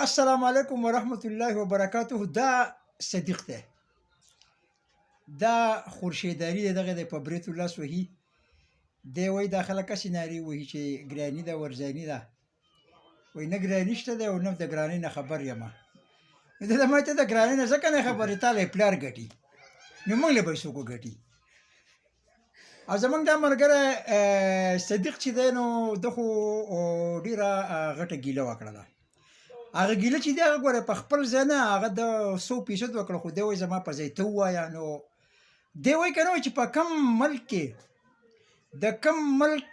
السلام علیکم ورحمت الله وبرکاته. دا صدیق ده، دا خورشیداری ده، دغه د په برېت الله وهي. دی وایي دا خلک هسې نارې وهي چې ګراني ده ورځاني ده. وایي نه ګراني شته دی او نه د ګرانۍ نه خبر یمه. نو ده ما ته د ګرانۍ نه ځکه نه خبر یې، تا له یې پلار ګټي نو موږ له به یې څوک وګټي. او زمونږ دا ملګری صدیق چې دی نو ده خو ډېره غټه ګیله وکړله. هغه ګیله چې دی هغه ګوره په خپل ځای نه هغه د 100% وکړه، خو دی وایي زما په ځای ته ووایه. نو دی وایي که نه وایي چې په کم ملک کې د کم ملک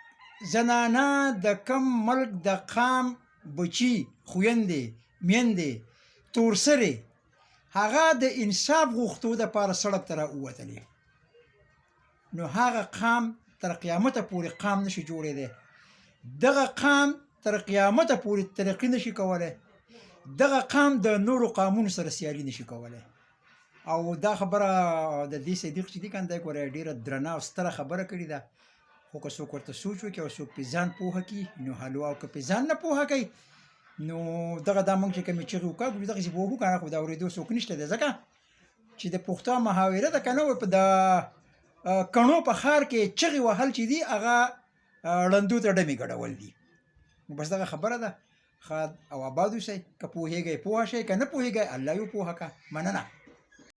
زنانه، د کم ملک د قام بچي، خویندې، میندې، تورسرې، هغه د انصاف غوښتو دپاره سړک ته راووتلې، نو هغه قام تر قیامته پورې قام نشي جوړېدی. دغه قام تر قیامته پورې ترقي نشي کولی. دغه قام د نورو قامونو سره سیالي نشي کولی. او دا خبره د دې صدیق چې دی که نه دی ګوره ډېره درنه او ستره خبره کړې ده. خو که څوک ورته سوچ وکړي او څوک پې ځان پوهه کړي نو حلوا، او که پې ځان نه پوهه کوي نو دغه دا موږ چې کومې چغې وکړو دغسې به وکړو که نه، خو د اورېدو څوک نشته دی. ځکه چې د پښتو محاوره ده که نه وایي په د کڼو په ښار کې چغې وهل چې دي هغه ړندو ته ډمې ګډول دي. نو بس دغه خبره ده. ښاد او آباد اوسئ. که پوهېږئ پوهه شئ، که نه پوهېږئ الله یو پوهه که. مننه.